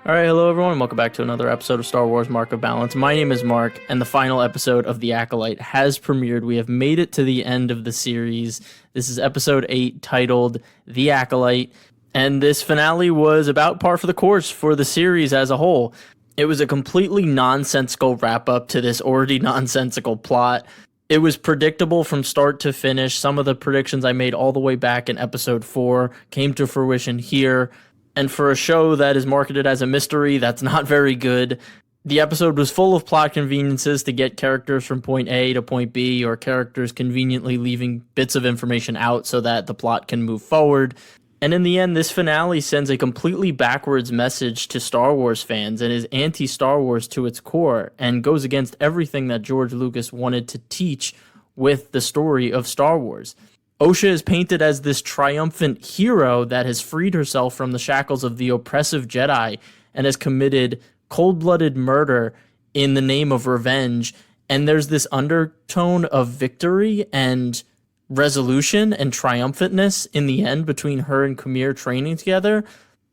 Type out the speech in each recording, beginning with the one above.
All right, hello everyone. Welcome back to another episode of Star Wars Mark of Balance. My name is Mark, and the final episode of The Acolyte has premiered. We have made it to the end of the series. This is episode 8, titled The Acolyte, and this finale was about par for the course for the series as a whole. It was a completely nonsensical wrap-up to this already nonsensical plot. It was predictable from start to finish. Some of the predictions I made all the way back in episode 4 came to fruition here. And for a show that is marketed as a mystery, that's not very good. The episode was full of plot conveniences to get characters from point A to point B, or characters conveniently leaving bits of information out so that the plot can move forward. And in the end, this finale sends a completely backwards message to Star Wars fans and is anti-Star Wars to its core, and goes against everything that George Lucas wanted to teach with the story of Star Wars. Osha is painted as this triumphant hero that has freed herself from the shackles of the oppressive Jedi and has committed cold-blooded murder in the name of revenge. And there's this undertone of victory and resolution and triumphantness in the end between her and Kumir training together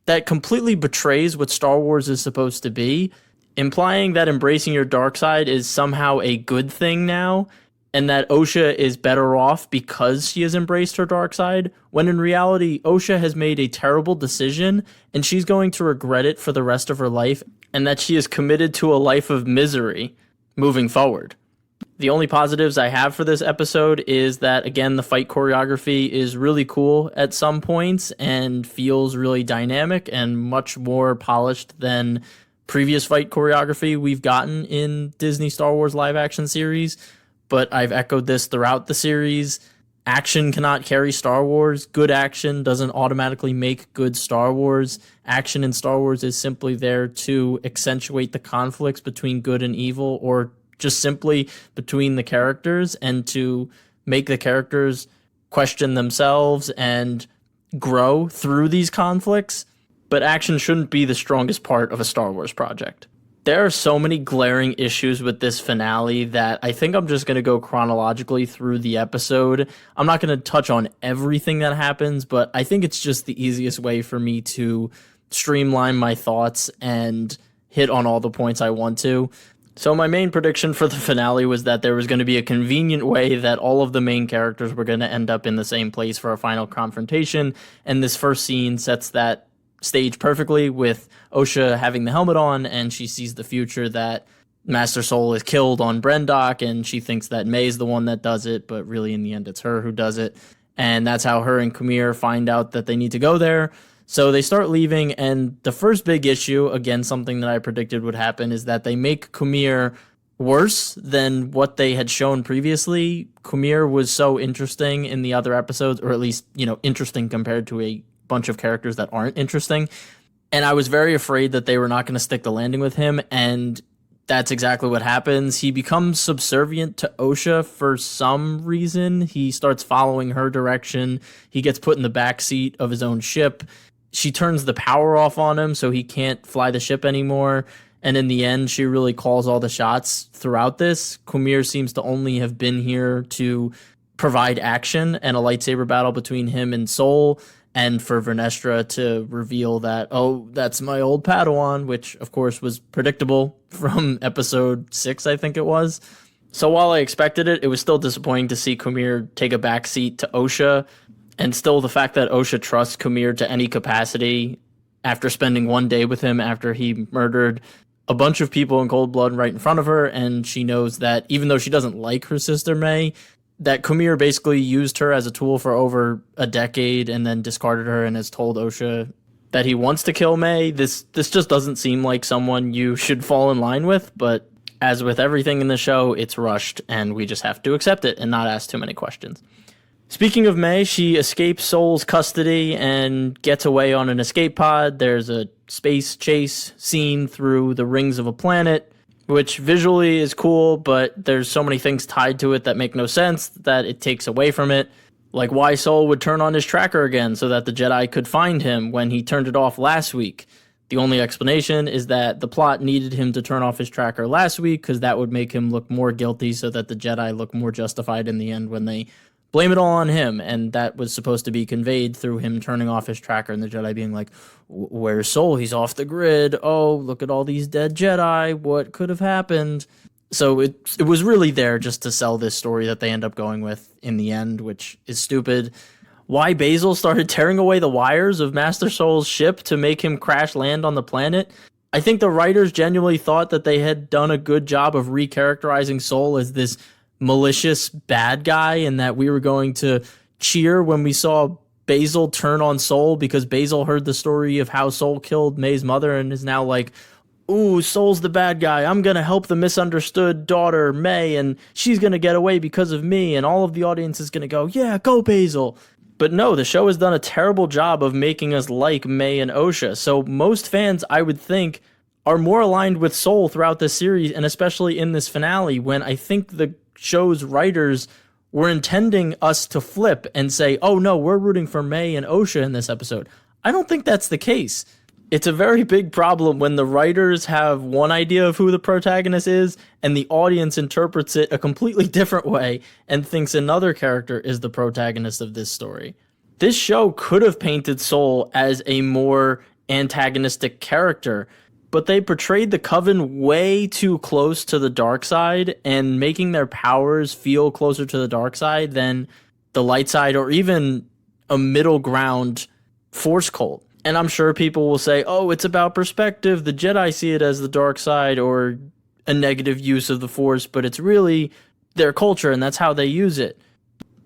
that completely betrays what Star Wars is supposed to be, implying that embracing your dark side is somehow a good thing now, and that Osha is better off because she has embraced her dark side, when in reality, Osha has made a terrible decision, and she's going to regret it for the rest of her life, and that she is committed to a life of misery moving forward. The only positives I have for this episode is that, again, the fight choreography is really cool at some points and feels really dynamic and much more polished than previous fight choreography we've gotten in Disney Star Wars live-action series. But I've echoed this throughout the series. Action cannot carry Star Wars. Good action doesn't automatically make good Star Wars. Action in Star Wars is simply there to accentuate the conflicts between good and evil, or just simply between the characters, and to make the characters question themselves and grow through these conflicts. But action shouldn't be the strongest part of a Star Wars project. There are so many glaring issues with this finale that I think I'm just going to go chronologically through the episode. I'm not going to touch on everything that happens, but I think it's just the easiest way for me to streamline my thoughts and hit on all the points I want to. So my main prediction for the finale was that there was going to be a convenient way that all of the main characters were going to end up in the same place for a final confrontation, and this first scene sets that stage perfectly, with Osha having the helmet on, and she sees the future that Master Soul is killed on Brendok, and she thinks that May's the one that does it, but really in the end it's her who does it. And that's how her and Kumir find out that they need to go there. So they start leaving, and the first big issue, again, something that I predicted would happen, is that they make Kumir worse than what they had shown previously. Kumir was so interesting in the other episodes, or at least, interesting compared to a bunch of characters that aren't interesting. And I was very afraid that they were not going to stick the landing with him, and that's exactly what happens. He becomes subservient to Osha for some reason. He starts following her direction. He gets put in the back seat of his own ship. She turns the power off on him so he can't fly the ship anymore. And in the end, she really calls all the shots throughout this. Kumir seems to only have been here to provide action and a lightsaber battle between him and Soul, and for Vernestra to reveal that, oh, that's my old Padawan, which, of course, was predictable from episode 6, I think it was. So while I expected it, it was still disappointing to see Kumir take a backseat to Osha, and still the fact that Osha trusts Kumir to any capacity after spending one day with him after he murdered a bunch of people in cold blood right in front of her, and she knows that even though she doesn't like her sister May, that Kumir basically used her as a tool for over a decade and then discarded her, and has told Osha that he wants to kill May. This just doesn't seem like someone you should fall in line with, but as with everything in the show, it's rushed, and we just have to accept it and not ask too many questions. Speaking of May, she escapes Soul's custody and gets away on an escape pod. There's a space chase scene through the rings of a planet, which visually is cool, but there's so many things tied to it that make no sense that it takes away from it. Like why Soul would turn on his tracker again so that the Jedi could find him when he turned it off last week. The only explanation is that the plot needed him to turn off his tracker last week because that would make him look more guilty so that the Jedi look more justified in the end when they blame it all on him. And that was supposed to be conveyed through him turning off his tracker and the Jedi being like, where's Sol? He's off the grid. Oh, look at all these dead Jedi. What could have happened? So it was really there just to sell this story that they end up going with in the end, which is stupid. Why Basil started tearing away the wires of Master Sol's ship to make him crash land on the planet. I think the writers genuinely thought that they had done a good job of recharacterizing Sol as this malicious bad guy, and that we were going to cheer when we saw Basil turn on Sol because Basil heard the story of how Sol killed May's mother and is now like, ooh, Sol's the bad guy. I'm going to help the misunderstood daughter, May, and she's going to get away because of me, and all of the audience is going to go, yeah, go Basil. But no, the show has done a terrible job of making us like May and Osha. So most fans, I would think, are more aligned with Sol throughout this series, and especially in this finale, when I think the show's writers were intending us to flip and say, oh no, we're rooting for May and Osha in this episode. I don't think that's the case. It's a very big problem when the writers have one idea of who the protagonist is and the audience interprets it a completely different way and thinks another character is the protagonist of this story. This show could have painted Sol as a more antagonistic character, but they portrayed the Coven way too close to the dark side and making their powers feel closer to the dark side than the light side or even a middle ground Force cult. And I'm sure people will say, oh, it's about perspective. The Jedi see it as the dark side or a negative use of the Force, but it's really their culture and that's how they use it.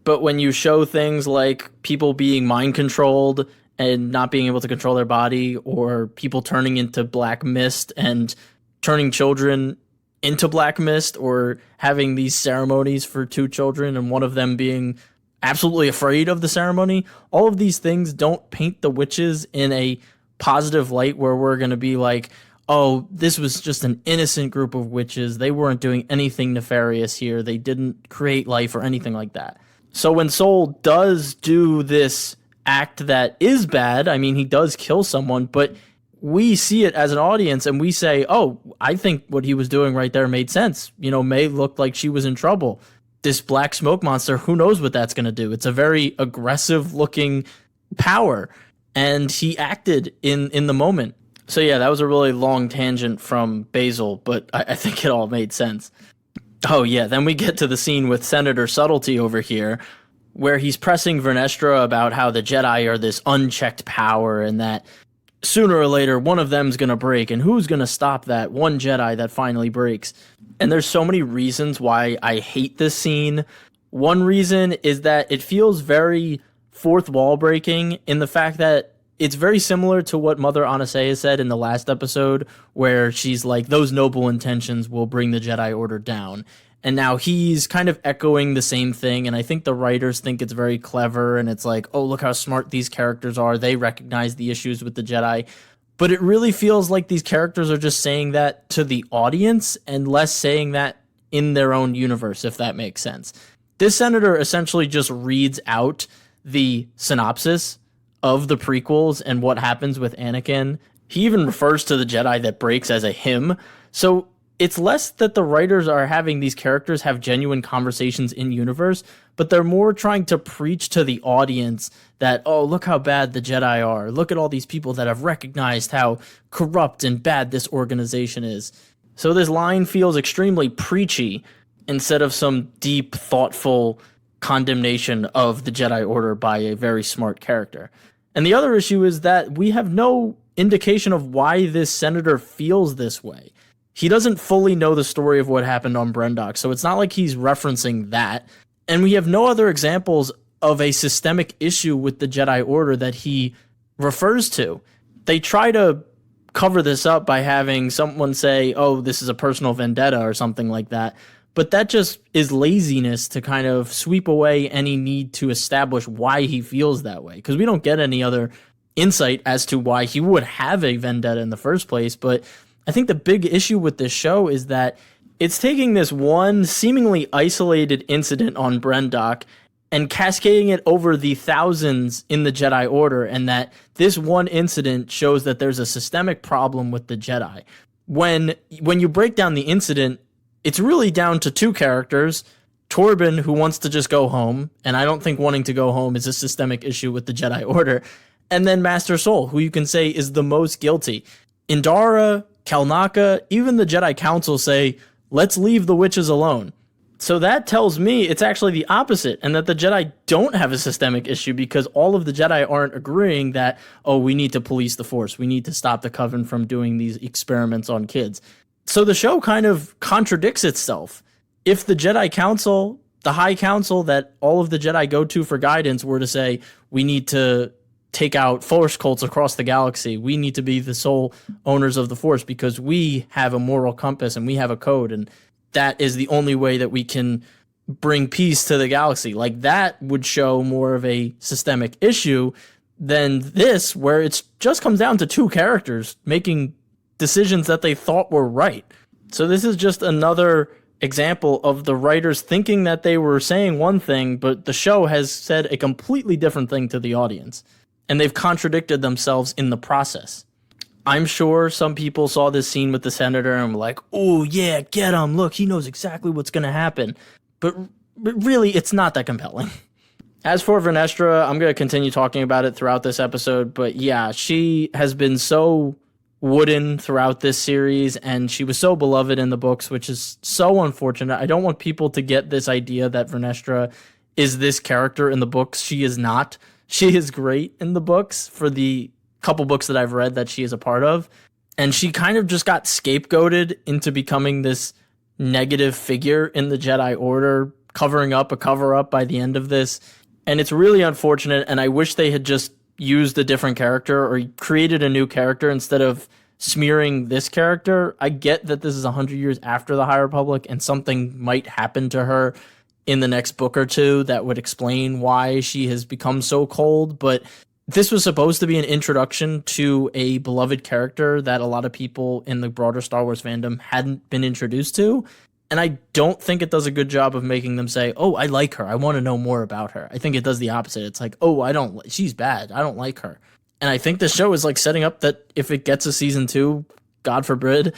But when you show things like people being mind controlled and not being able to control their body, or people turning into black mist and turning children into black mist, or having these ceremonies for two children and one of them being absolutely afraid of the ceremony, all of these things don't paint the witches in a positive light where we're going to be like, oh, this was just an innocent group of witches. They weren't doing anything nefarious here. They didn't create life or anything like that. So when Sol does do this act that is bad, I mean, he does kill someone, but we see it as an audience and we say, oh, I think what he was doing right there made sense. You know, May looked like she was in trouble. This black smoke monster, who knows what that's going to do? It's a very aggressive looking power, and he acted in the moment. So yeah, that was a really long tangent from Basil, but I think it all made sense. Oh yeah, then we get to the scene with Senator Subtlety over here, where he's pressing Vernestra about how the Jedi are this unchecked power and that sooner or later one of them's going to break, and who's going to stop that one Jedi that finally breaks? And there's so many reasons why I hate this scene. One reason is that it feels very fourth wall breaking in the fact that it's very similar to what Mother Anastasia said in the last episode, where she's like, those noble intentions will bring the Jedi Order down. And now he's kind of echoing the same thing, and I think the writers think it's very clever, and it's like, oh, look how smart these characters are. They recognize the issues with the Jedi. But it really feels like these characters are just saying that to the audience and less saying that in their own universe, if that makes sense. This senator essentially just reads out the synopsis of the prequels and what happens with Anakin. He even refers to the Jedi that breaks as a him. So it's less that the writers are having these characters have genuine conversations in universe, but they're more trying to preach to the audience that, oh, look how bad the Jedi are. Look at all these people that have recognized how corrupt and bad this organization is. So this line feels extremely preachy instead of some deep, thoughtful condemnation of the Jedi Order by a very smart character. And the other issue is that we have no indication of why this senator feels this way. He doesn't fully know the story of what happened on Brendok, so it's not like he's referencing that. And we have no other examples of a systemic issue with the Jedi Order that he refers to. They try to cover this up by having someone say, oh, this is a personal vendetta or something like that. But that just is laziness to kind of sweep away any need to establish why he feels that way. Because we don't get any other insight as to why he would have a vendetta in the first place. But I think the big issue with this show is that it's taking this one seemingly isolated incident on Brendok and cascading it over the thousands in the Jedi Order, and that this one incident shows that there's a systemic problem with the Jedi. When you break down the incident, it's really down to two characters, Torben, who wants to just go home, and I don't think wanting to go home is a systemic issue with the Jedi Order, and then Master Soul, who you can say is the most guilty. Indara, Kalnaka, even the Jedi Council say, let's leave the witches alone. So that tells me it's actually the opposite, and that the Jedi don't have a systemic issue because all of the Jedi aren't agreeing that, oh, we need to police the Force. We need to stop the Coven from doing these experiments on kids. So the show kind of contradicts itself. If the Jedi Council, the High Council that all of the Jedi go to for guidance, were to say, we need to take out Force cults across the galaxy, we need to be the sole owners of the Force because we have a moral compass and we have a code, and that is the only way that we can bring peace to the galaxy. Like, that would show more of a systemic issue than this, where it just comes down to two characters making decisions that they thought were right. So this is just another example of the writers thinking that they were saying one thing, but the show has said a completely different thing to the audience, and they've contradicted themselves in the process. I'm sure some people saw this scene with the senator and were like, oh yeah, get him, look, he knows exactly what's going to happen. But really, it's not that compelling. As for Vernestra, I'm going to continue talking about it throughout this episode, but yeah, she has been so wooden throughout this series, and she was so beloved in the books, which is so unfortunate. I don't want people to get this idea that Vernestra is this character in the books. She is not. She is great in the books for the couple books that I've read that she is a part of, and she kind of just got scapegoated into becoming this negative figure in the Jedi Order, covering up a cover-up by the end of this, and it's really unfortunate, and I wish they had just used a different character or created a new character instead of smearing this character. I get that this is 100 years after the High Republic and something might happen to her in the next book or two that would explain why she has become so cold, but this was supposed to be an introduction to a beloved character that a lot of people in the broader Star Wars fandom hadn't been introduced to, and I don't think it does a good job of making them say, oh, I like her, I want to know more about her. I think it does the opposite. It's like, oh, she's bad, I don't like her. And I think the show is like setting up that if it gets a season 2, God forbid,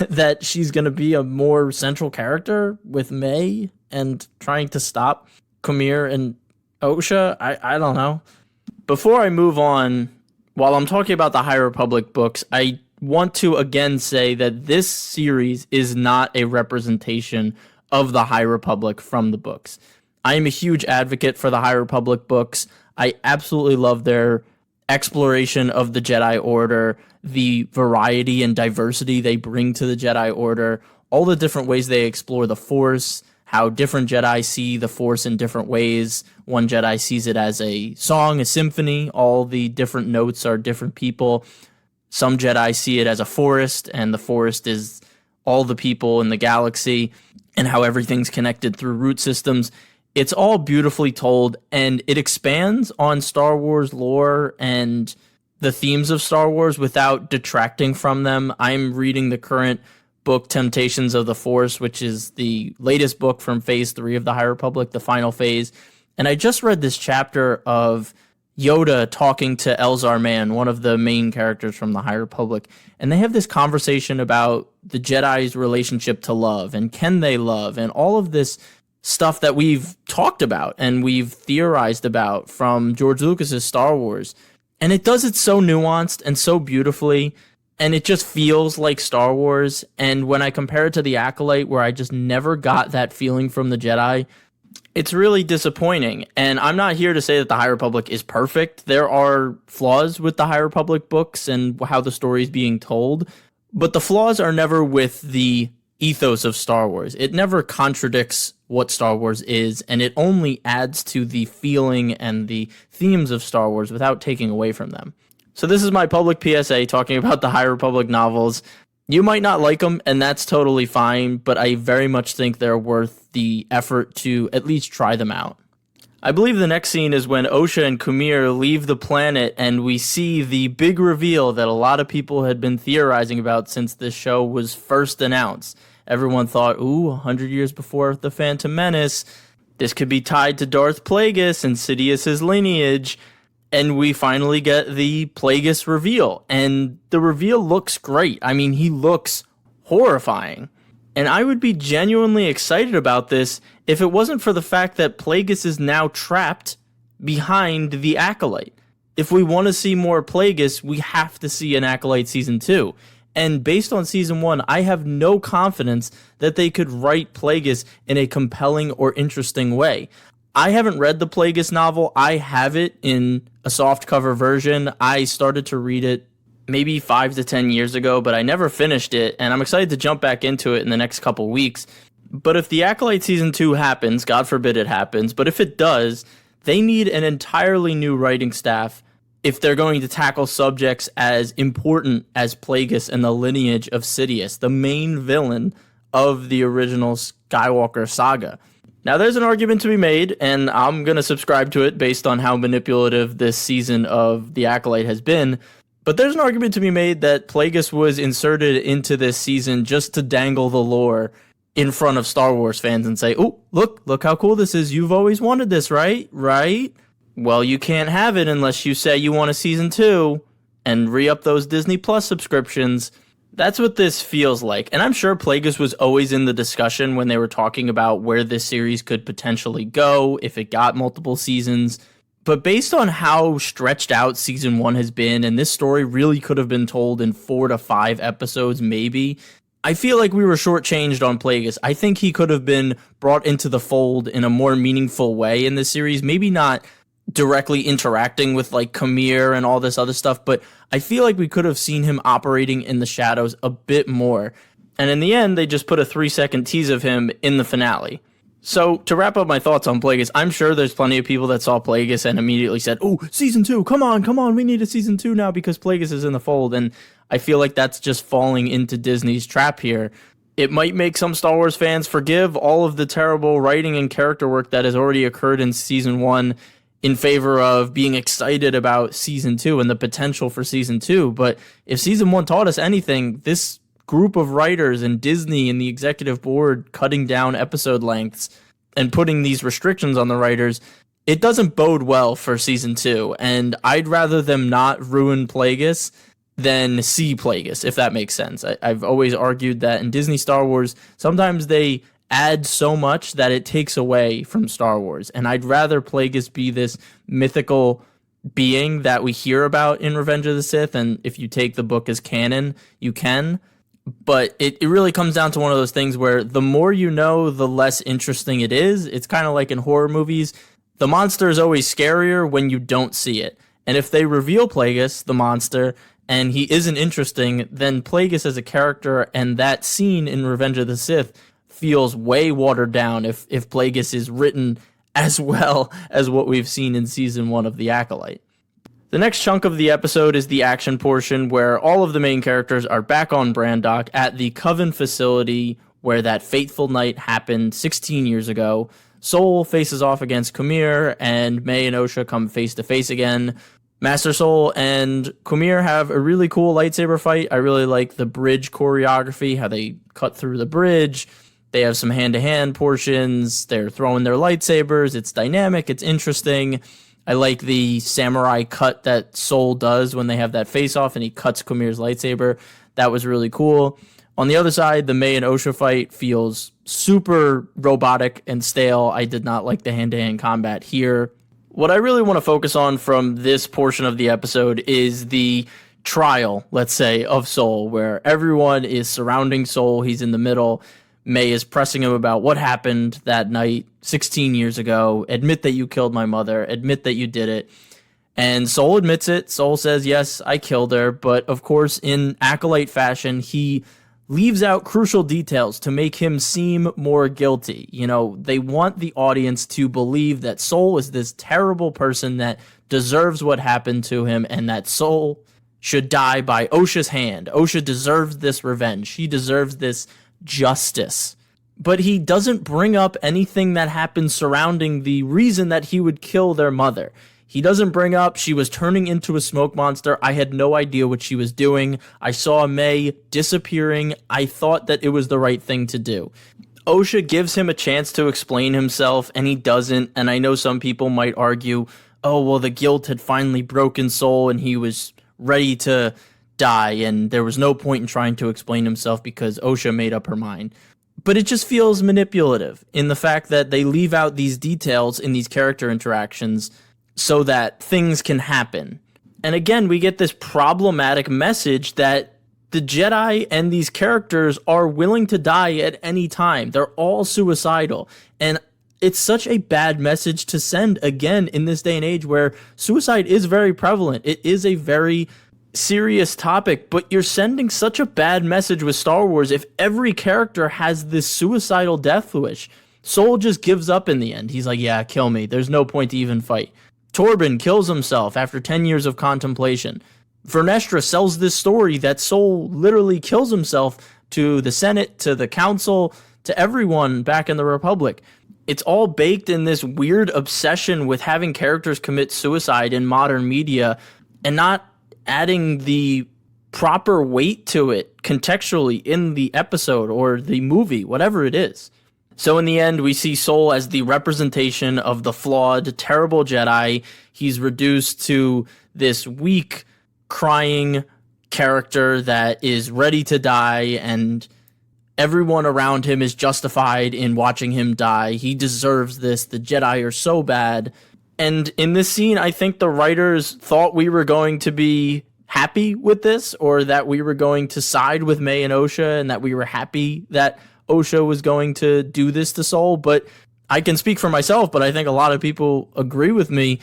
that she's going to be a more central character with May and trying to stop Kumir and Osha. I don't know. Before I move on, while I'm talking about the High Republic books, I want to again say that this series is not a representation of the High Republic from the books. I am a huge advocate for the High Republic books. I absolutely love their exploration of the Jedi Order, the variety and diversity they bring to the Jedi Order, all the different ways they explore the Force, how different Jedi see the Force in different ways. One Jedi sees it as a song, a symphony. All the different notes are different people. Some Jedi see it as a forest, and the forest is all the people in the galaxy, and how everything's connected through root systems. It's all beautifully told, and it expands on Star Wars lore and the themes of Star Wars without detracting from them. I'm reading the current book, Temptations of the Force, which is the latest book from Phase 3 of the High Republic, the final phase. And I just read this chapter of Yoda talking to Elzar Mann, one of the main characters from the High Republic, and they have this conversation about the Jedi's relationship to love, and can they love, and all of this stuff that we've talked about and we've theorized about from George Lucas's Star Wars. And it does it so nuanced and so beautifully, and it just feels like Star Wars. And when I compare it to the Acolyte, where I just never got that feeling from the Jedi, it's really disappointing. And I'm not here to say that the High Republic is perfect. There are flaws with the High Republic books and how the story is being told, but the flaws are never with the ethos of Star Wars. It never contradicts what Star Wars is, and it only adds to the feeling and the themes of Star Wars without taking away from them. So this is my public PSA talking about the High Republic novels. You might not like them, and that's totally fine, but I very much think they're worth the effort to at least try them out. I believe the next scene is when Osha and Kumir leave the planet, and we see the big reveal that a lot of people had been theorizing about since this show was first announced. Everyone thought, 100 years before The Phantom Menace, this could be tied to Darth Plagueis and Sidious's lineage. And we finally get the Plagueis reveal. And the reveal looks great. I mean, he looks horrifying. And I would be genuinely excited about this if it wasn't for the fact that Plagueis is now trapped behind the Acolyte. If we want to see more Plagueis, we have to see an Acolyte Season 2. And based on Season 1, I have no confidence that they could write Plagueis in a compelling or interesting way. I haven't read the Plagueis novel. I have it in a softcover version. I started to read it maybe 5 to 10 years ago, but I never finished it, and I'm excited to jump back into it in the next couple weeks. But if the Acolyte Season 2 happens, God forbid it happens, but if it does, they need an entirely new writing staff if they're going to tackle subjects as important as Plagueis and the lineage of Sidious, the main villain of the original Skywalker saga. Now, there's an argument to be made, and I'm going to subscribe to it based on how manipulative this season of The Acolyte has been, but there's an argument to be made that Plagueis was inserted into this season just to dangle the lore in front of Star Wars fans and say, oh, look how cool this is. You've always wanted this, right? Right? Well, you can't have it unless you say you want a season 2 and re-up those Disney Plus subscriptions. That's what this feels like. And I'm sure Plagueis was always in the discussion when they were talking about where this series could potentially go if it got multiple seasons. But based on how stretched out Season 1 has been, and this story really could have been told in 4 to 5 episodes maybe, I feel like we were shortchanged on Plagueis. I think he could have been brought into the fold in a more meaningful way in this series. Maybe not directly interacting with like Khmer and all this other stuff, but I feel like we could have seen him operating in the shadows a bit more. And in the end, they just put a 3-second tease of him in the finale. So, to wrap up my thoughts on Plagueis, I'm sure there's plenty of people that saw Plagueis and immediately said, oh, Season 2, come on, we need a Season 2 now because Plagueis is in the fold, and I feel like that's just falling into Disney's trap here. It might make some Star Wars fans forgive all of the terrible writing and character work that has already occurred in Season 1 in favor of being excited about Season 2 and the potential for Season 2, but if Season 1 taught us anything, this group of writers and Disney and the executive board cutting down episode lengths and putting these restrictions on the writers, it doesn't bode well for Season 2. And I'd rather them not ruin Plagueis than see Plagueis, if that makes sense. I've always argued that in Disney Star Wars, sometimes they add so much that it takes away from Star Wars. And I'd rather Plagueis be this mythical being that we hear about in Revenge of the Sith. And if you take the book as canon, you can. But it really comes down to one of those things where the more you know, the less interesting it is. It's kind of like in horror movies. The monster is always scarier when you don't see it. And if they reveal Plagueis, the monster, and he isn't interesting, then Plagueis as a character and that scene in Revenge of the Sith feels way watered down if Plagueis is written as well as what we've seen in Season 1 of The Acolyte. The next chunk of the episode is the action portion where all of the main characters are back on Brandok at the Coven facility where that fateful night happened 16 years ago. Soul faces off against Khmer, and May and Osha come face to face again. Master Soul and Khmer have a really cool lightsaber fight. I really like the bridge choreography, how they cut through the bridge. They have some hand-to-hand portions. They're throwing their lightsabers. It's dynamic. It's interesting. I like the samurai cut that Soul does when they have that face-off and he cuts Khmer's lightsaber. That was really cool. On the other side, the May and Osha fight feels super robotic and stale. I did not like the hand-to-hand combat here. What I really want to focus on from this portion of the episode is the trial, let's say, of Soul, where everyone is surrounding Soul. He's in the middle. May is pressing him about what happened that night 16 years ago. Admit that you killed my mother. Admit that you did it. And Soul admits it. Soul says, yes, I killed her. But of course, in Acolyte fashion, he leaves out crucial details to make him seem more guilty. You know, they want the audience to believe that Soul is this terrible person that deserves what happened to him and that Soul should die by Osha's hand. Osha deserves this revenge. He deserves this justice. But he doesn't bring up anything that happened surrounding the reason that he would kill their mother. He doesn't bring up she was turning into a smoke monster. I had no idea what she was doing. I saw May disappearing. I thought that it was the right thing to do. Osha gives him a chance to explain himself, and he doesn't. And I know some people might argue, oh, well, the guilt had finally broken Soul, and he was ready to die, and there was no point in trying to explain himself because Osha made up her mind. But it just feels manipulative in the fact that they leave out these details in these character interactions so that things can happen. And again, we get this problematic message that the Jedi and these characters are willing to die at any time. They're all suicidal. And it's such a bad message to send, again, in this day and age where suicide is very prevalent. It is a very serious topic, but you're sending such a bad message with Star Wars if every character has this suicidal death wish. Sol just gives up in the end. He's like, yeah, kill me. There's no point to even fight. Torben kills himself after 10 years of contemplation. Vernestra sells this story that Sol literally kills himself to the Senate, to the Council, to everyone back in the Republic. It's all baked in this weird obsession with having characters commit suicide in modern media and not adding the proper weight to it contextually in the episode or the movie, whatever it is. So in the end, we see Sol as the representation of the flawed, terrible Jedi. He's reduced to this weak, crying character that is ready to die, and everyone around him is justified in watching him die. He deserves this. The Jedi are so bad. And in this scene, I think the writers thought we were going to be happy with this, or that we were going to side with May and Osha, and that we were happy that Osha was going to do this to Sol. But I can speak for myself, but I think a lot of people agree with me.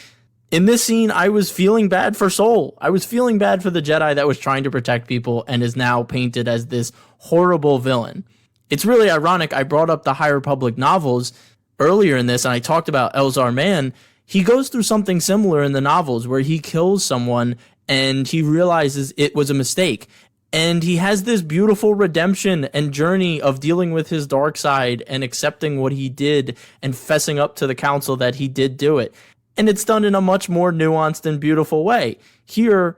In this scene, I was feeling bad for Sol. I was feeling bad for the Jedi that was trying to protect people and is now painted as this horrible villain. It's really ironic. I brought up the High Republic novels earlier in this, and I talked about Elzar Mann. He goes through something similar in the novels where he kills someone and he realizes it was a mistake. And he has this beautiful redemption and journey of dealing with his dark side and accepting what he did and fessing up to the Council that he did do it. And it's done in a much more nuanced and beautiful way. Here,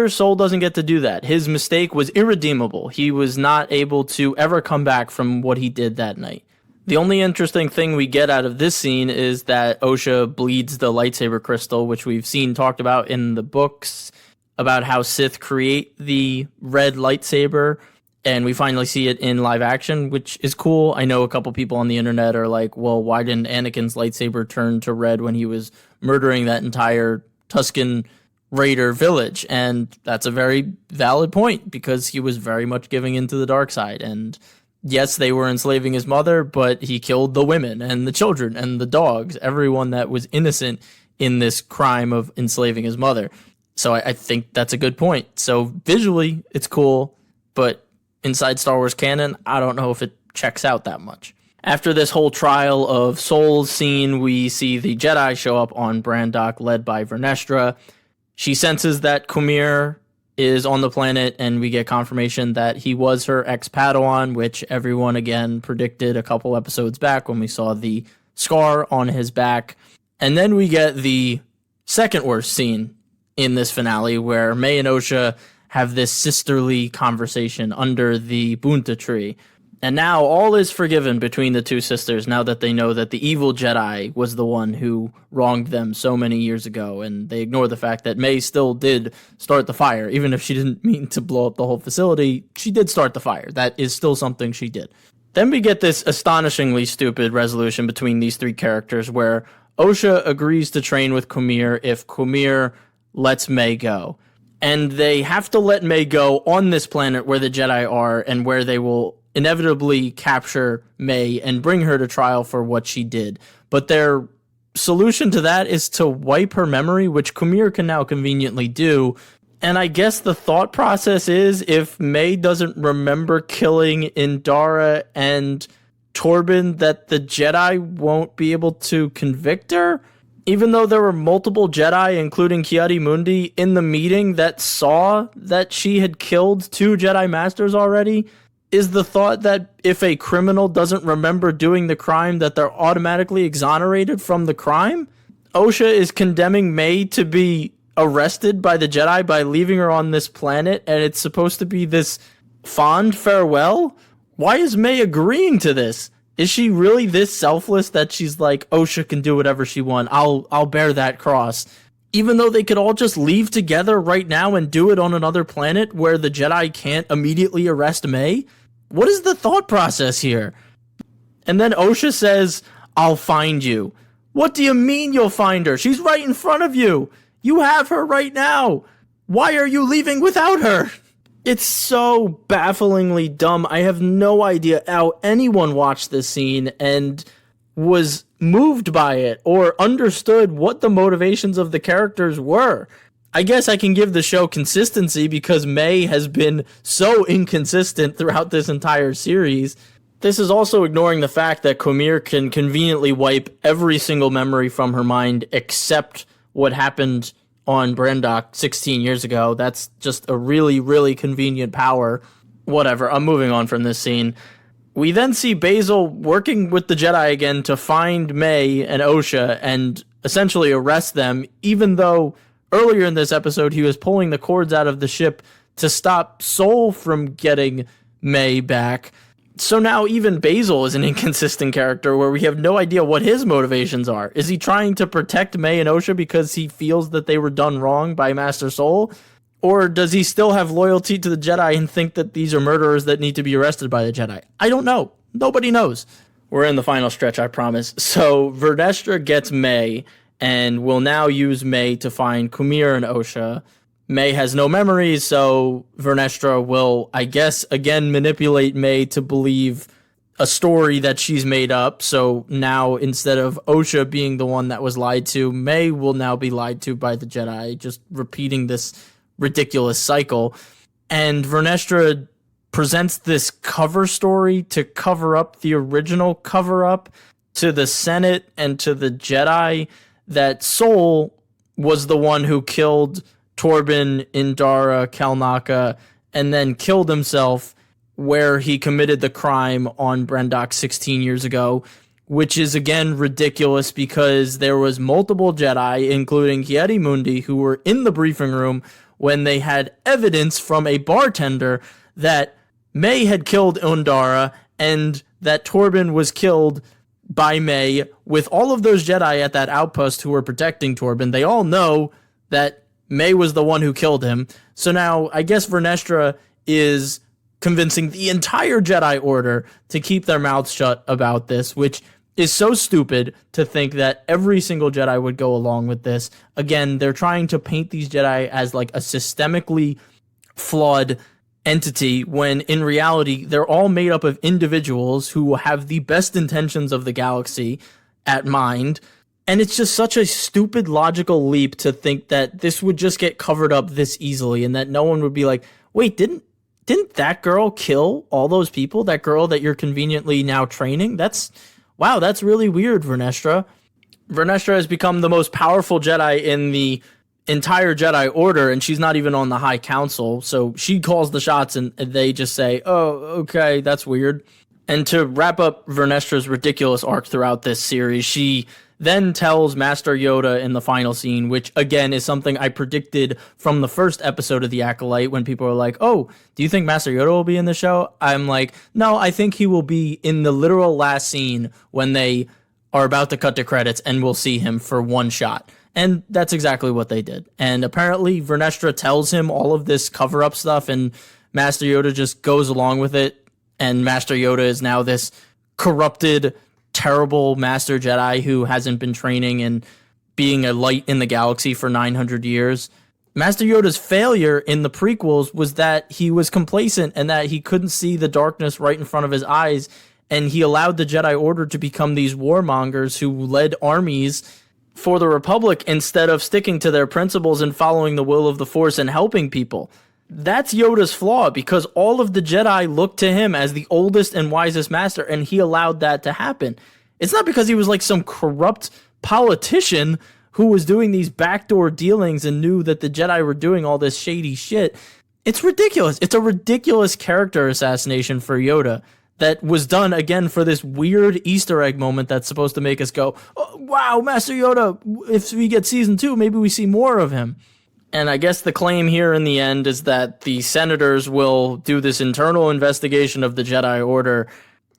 Sol doesn't get to do that. His mistake was irredeemable. He was not able to ever come back from what he did that night. The only interesting thing we get out of this scene is that Osha bleeds the lightsaber crystal, which we've seen talked about in the books, about how Sith create the red lightsaber, and we finally see it in live action, which is cool. I know a couple people on the internet are like, well, why didn't Anakin's lightsaber turn to red when he was murdering that entire Tusken Raider village? And that's a very valid point, because he was very much giving into the dark side. And yes, they were enslaving his mother, but he killed the women and the children and the dogs, everyone that was innocent in this crime of enslaving his mother. So I think that's a good point. So visually, it's cool, but inside Star Wars canon, I don't know if it checks out that much. After this whole trial of Sol's scene, we see the Jedi show up on Brandok, led by Vernestra. She senses that Kumir is on the planet, and we get confirmation that he was her ex-Padawan, which everyone again predicted a couple episodes back when we saw the scar on his back. And then we get the second worst scene in this finale, where May and Osha have this sisterly conversation under the Bunta tree. And now all is forgiven between the two sisters, now that they know that the evil Jedi was the one who wronged them so many years ago, and they ignore the fact that May still did start the fire. Even if she didn't mean to blow up the whole facility, she did start the fire. That is still something she did. Then we get this astonishingly stupid resolution between these three characters, where Osha agrees to train with Kumir if Kumir lets May go. And they have to let May go on this planet where the Jedi are, and where they will inevitably capture May and bring her to trial for what she did. But their solution to that is to wipe her memory, which Kumir can now conveniently do. And I guess the thought process is, if May doesn't remember killing Indara and Torben, that the Jedi won't be able to convict her? Even though there were multiple Jedi, including Ki-Adi-Mundi, in the meeting that saw that she had killed 2 Jedi Masters already, is the thought that if a criminal doesn't remember doing the crime, that they're automatically exonerated from the crime? Osha is condemning May to be arrested by the Jedi by leaving her on this planet, and it's supposed to be this fond farewell? Why is May agreeing to this? Is she really this selfless that she's like, Osha can do whatever she wants, I'll bear that cross? Even though they could all just leave together right now and do it on another planet where the Jedi can't immediately arrest May? What is the thought process here? And then Osha says, I'll find you. What do you mean you'll find her? She's right in front of you. You have her right now. Why are you leaving without her? It's so bafflingly dumb. I have no idea how anyone watched this scene and was moved by it or understood what the motivations of the characters were. I guess I can give the show consistency because May has been so inconsistent throughout this entire series. This is also ignoring the fact that Comier can conveniently wipe every single memory from her mind except what happened on Brendok 16 years ago. That's just a really, really convenient power. Whatever, I'm moving on from this scene. We then see Basil working with the Jedi again to find May and Osha and essentially arrest them, even though earlier in this episode he was pulling the cords out of the ship to stop Sol from getting May back. So now even Basil is an inconsistent character where we have no idea what his motivations are. Is he trying to protect May and Osha because he feels that they were done wrong by Master Sol? Or does he still have loyalty to the Jedi and think that these are murderers that need to be arrested by the Jedi? I don't know. Nobody knows. We're in the final stretch, I promise. So Vernestra gets May and will now use May to find Comier and Osha. May has no memories, so Vernestra will, I guess, again manipulate May to believe a story that she's made up. So now, instead of Osha being the one that was lied to, May will now be lied to by the Jedi, just repeating this ridiculous cycle. And Vernestra presents this cover story to cover up the original cover-up to the Senate and to the Jedi that Sol was the one who killed Torben, Indara, Kalnaka, and then killed himself where he committed the crime on Brendok 16 years ago, which is again ridiculous because there was multiple Jedi, including Ki-Adi-Mundi, who were in the briefing room when they had evidence from a bartender that May had killed Indara and that Torben was killed by May. With all of those Jedi at that outpost who were protecting Torben, they all know that May was the one who killed him. So now I guess Vernestra is convincing the entire Jedi Order to keep their mouths shut about this, which is so stupid to think that every single Jedi would go along with this. Again, they're trying to paint these Jedi as like a systemically flawed entity when in reality they're all made up of individuals who have the best intentions of the galaxy at mind. And it's just such a stupid logical leap to think that this would just get covered up this easily and that no one would be like, wait, didn't that girl kill all those people? That girl that you're conveniently now training? That's really weird, Vernestra. Vernestra has become the most powerful Jedi in the entire Jedi Order, and she's not even on the High Council. So she calls the shots and they just say, oh, okay, that's weird. And to wrap up Vernestra's ridiculous arc throughout this series, she then tells Master Yoda in the final scene, which again is something I predicted from the first episode of The Acolyte when people were like, oh, do you think Master Yoda will be in the show? I'm like, no, I think he will be in the literal last scene when they are about to cut the credits and we'll see him for one shot. And that's exactly what they did. And apparently Vernestra tells him all of this cover-up stuff and Master Yoda just goes along with it. And Master Yoda is now this corrupted, terrible Master Jedi who hasn't been training and being a light in the galaxy for 900 years. Master Yoda's failure in the prequels was that he was complacent and that he couldn't see the darkness right in front of his eyes, and he allowed the Jedi Order to become these warmongers who led armies for the Republic instead of sticking to their principles and following the will of the Force and helping people. That's Yoda's flaw, because all of the Jedi looked to him as the oldest and wisest master, and he allowed that to happen. It's not because he was like some corrupt politician who was doing these backdoor dealings and knew that the Jedi were doing all this shady shit. It's ridiculous. It's a ridiculous character assassination for Yoda that was done, again, for this weird Easter egg moment that's supposed to make us go, oh, wow, Master Yoda, if we get season 2, maybe we see more of him. And I guess the claim here in the end is that the senators will do this internal investigation of the Jedi Order,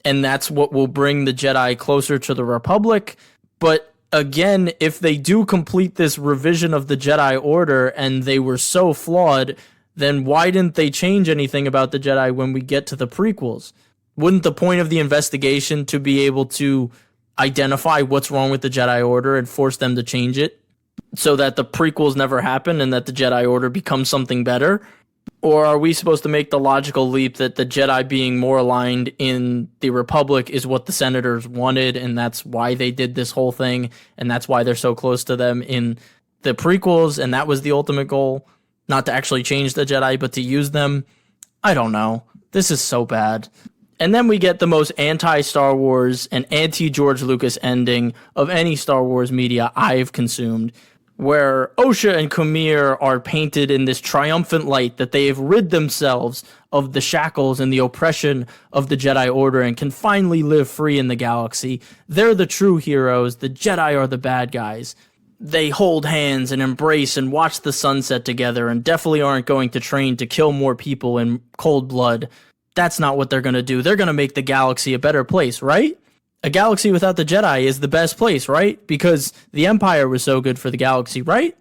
and that's what will bring the Jedi closer to the Republic. But again, if they do complete this revision of the Jedi Order and they were so flawed, then why didn't they change anything about the Jedi when we get to the prequels? Wouldn't the point of the investigation to be able to identify what's wrong with the Jedi Order and force them to change it so that the prequels never happen and that the Jedi Order becomes something better? Or are we supposed to make the logical leap that the Jedi being more aligned in the Republic is what the senators wanted, and that's why they did this whole thing, and that's why they're so close to them in the prequels, and that was the ultimate goal? Not to actually change the Jedi, but to use them? I don't know. This is so bad. And then we get the most anti-Star Wars and anti-George Lucas ending of any Star Wars media I've consumed, where Osha and Kumir are painted in this triumphant light that they have rid themselves of the shackles and the oppression of the Jedi Order and can finally live free in the galaxy. They're the true heroes. The Jedi are the bad guys. They hold hands and embrace and watch the sunset together and definitely aren't going to train to kill more people in cold blood. That's not what they're going to do. They're going to make the galaxy a better place, right? A galaxy without the Jedi is the best place, right? Because the Empire was so good for the galaxy, right?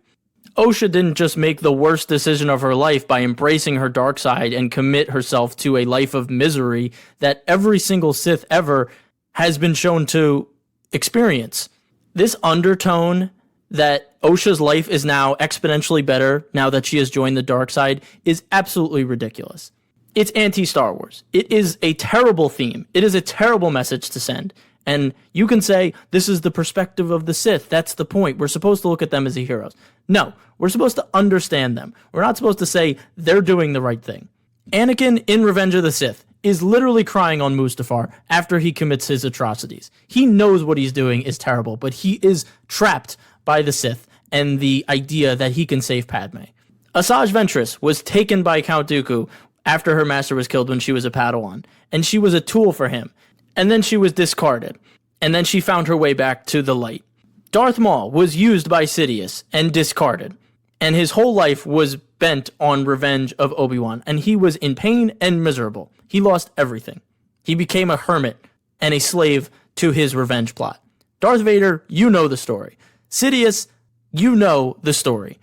Osha didn't just make the worst decision of her life by embracing her dark side and commit herself to a life of misery that every single Sith ever has been shown to experience. This undertone that Osha's life is now exponentially better now that she has joined the dark side is absolutely ridiculous. It's anti-Star Wars. It is a terrible theme. It is a terrible message to send. And you can say, this is the perspective of the Sith. That's the point. We're supposed to look at them as the heroes. No, we're supposed to understand them. We're not supposed to say they're doing the right thing. Anakin in Revenge of the Sith is literally crying on Mustafar after he commits his atrocities. He knows what he's doing is terrible, but he is trapped by the Sith and the idea that he can save Padme. Asajj Ventress was taken by Count Dooku after her master was killed when she was a Padawan, and she was a tool for him. And then she was discarded, and then she found her way back to the light. Darth Maul was used by Sidious and discarded, and his whole life was bent on revenge of Obi-Wan, and he was in pain and miserable. He lost everything. He became a hermit and a slave to his revenge plot. Darth Vader, you know the story. Sidious, you know the story.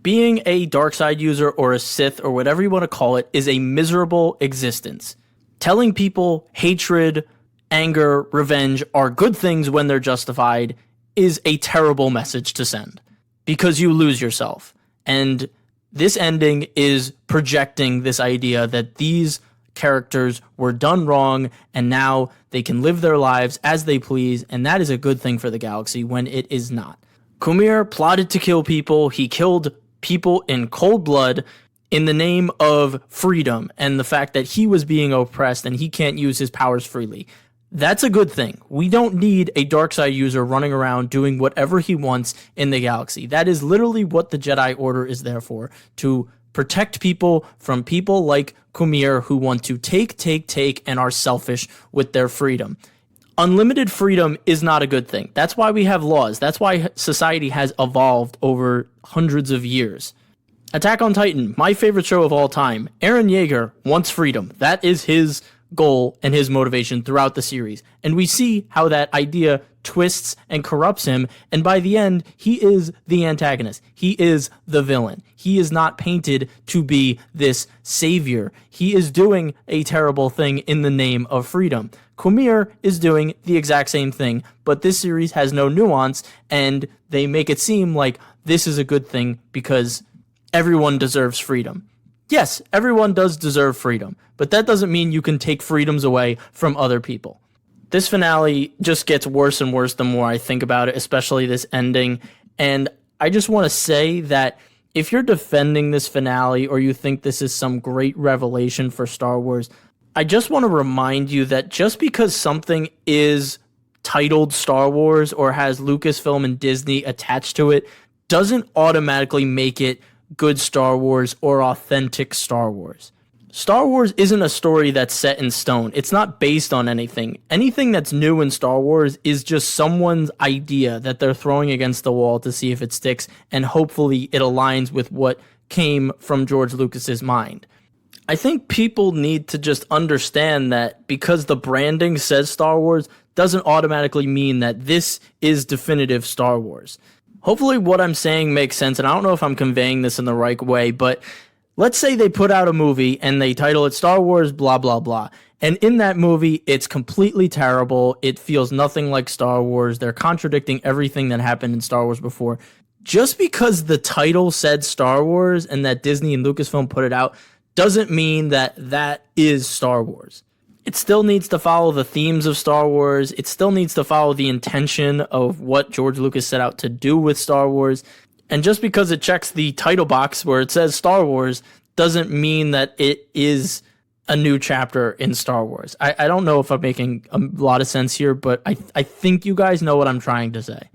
Being a dark side user or a Sith or whatever you want to call it is a miserable existence. Telling people hatred, anger, revenge are good things when they're justified is a terrible message to send because you lose yourself. And this ending is projecting this idea that these characters were done wrong and now they can live their lives as they please, and that is a good thing for the galaxy when it is not. Kumir plotted to kill people. He killed people in cold blood in the name of freedom and the fact that he was being oppressed and he can't use his powers freely. That's a good thing. We don't need a dark side user running around doing whatever he wants in the galaxy. That is literally what the Jedi Order is there for, to protect people from people like Kumir who want to take, and are selfish with their freedom. Unlimited freedom is not a good thing. That's why we have laws. That's why society has evolved over hundreds of years. Attack on Titan, my favorite show of all time. Eren Yeager wants freedom. That is his goal and his motivation throughout the series. And we see how that idea twists and corrupts him. And by the end, he is the antagonist. He is the villain. He is not painted to be this savior. He is doing a terrible thing in the name of freedom. Kumir is doing the exact same thing, but this series has no nuance, and they make it seem like this is a good thing because everyone deserves freedom. Yes, everyone does deserve freedom, but that doesn't mean you can take freedoms away from other people. This finale just gets worse and worse the more I think about it, especially this ending, and I just want to say that if you're defending this finale or you think this is some great revelation for Star Wars, I just want to remind you that just because something is titled Star Wars or has Lucasfilm and Disney attached to it doesn't automatically make it good Star Wars or authentic Star Wars. Star Wars isn't a story that's set in stone. It's not based on anything. Anything that's new in Star Wars is just someone's idea that they're throwing against the wall to see if it sticks, and hopefully it aligns with what came from George Lucas's mind. I think people need to just understand that because the branding says Star Wars doesn't automatically mean that this is definitive Star Wars. Hopefully what I'm saying makes sense, and I don't know if I'm conveying this in the right way, but let's say they put out a movie and they title it Star Wars blah blah blah, And in that movie, it's completely terrible. It feels nothing like Star Wars. They're contradicting everything that happened in Star Wars before. Just because the title said Star Wars and that Disney and Lucasfilm put it out doesn't mean that that is Star Wars. It still needs to follow the themes of Star Wars. It still needs to follow the intention of what George Lucas set out to do with Star Wars. And just because it checks the title box where it says Star Wars doesn't mean that it is a new chapter in Star Wars. I don't know if I'm making a lot of sense here, but I think you guys know what I'm trying to say.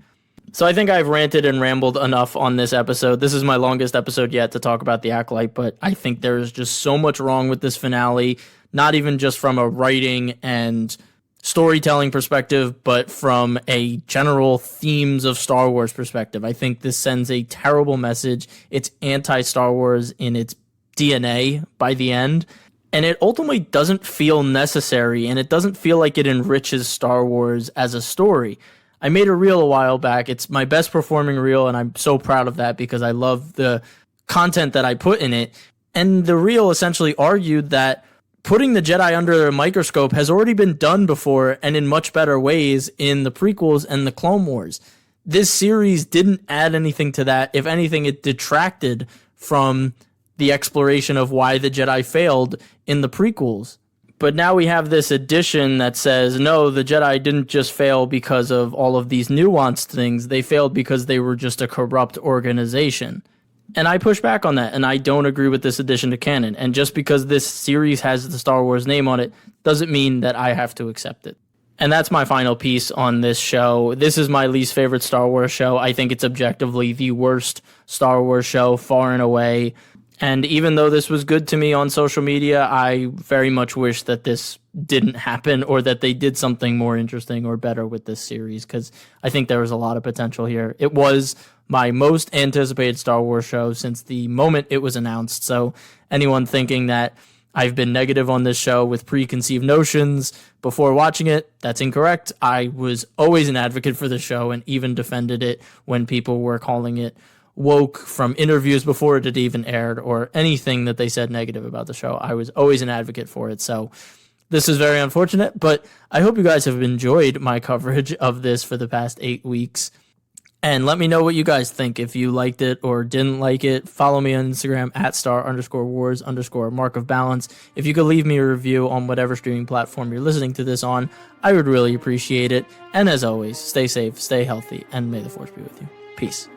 So I think I've ranted and rambled enough on this episode. This is my longest episode yet to talk about The Acolyte, but I think there's just so much wrong with this finale, not even just from a writing and storytelling perspective, but from a general themes of Star Wars perspective. I think this sends a terrible message. It's anti-Star Wars in its DNA by the end. And it ultimately doesn't feel necessary, and it doesn't feel like it enriches Star Wars as a story. I made a reel a while back. It's my best performing reel, and I'm so proud of that because I love the content that I put in it. And the reel essentially argued that putting the Jedi under a microscope has already been done before and in much better ways in the prequels and the Clone Wars. This series didn't add anything to that. If anything, it detracted from the exploration of why the Jedi failed in the prequels. But now we have this addition that says, no, the Jedi didn't just fail because of all of these nuanced things. They failed because they were just a corrupt organization. And I push back on that, and I don't agree with this addition to canon. And just because this series has the Star Wars name on it doesn't mean that I have to accept it. And that's my final piece on this show. This is my least favorite Star Wars show. I think it's objectively the worst Star Wars show, far and away. And even though this was good to me on social media, I very much wish that this didn't happen or that they did something more interesting or better with this series, because I think there was a lot of potential here. It was my most anticipated Star Wars show since the moment it was announced. So anyone thinking that I've been negative on this show with preconceived notions before watching it, that's incorrect. I was always an advocate for the show and even defended it when people were calling it woke from interviews before it had even aired or anything that they said negative about the show. I was always an advocate for it. So this is very unfortunate, but I hope you guys have enjoyed my coverage of this for the past 8 weeks. And let me know what you guys think. If you liked it or didn't like it, follow me on Instagram at @star_wars_mark of balance. If you could leave me a review on whatever streaming platform you're listening to this on, I would really appreciate it. And as always, stay safe, stay healthy, and may the Force be with you. Peace.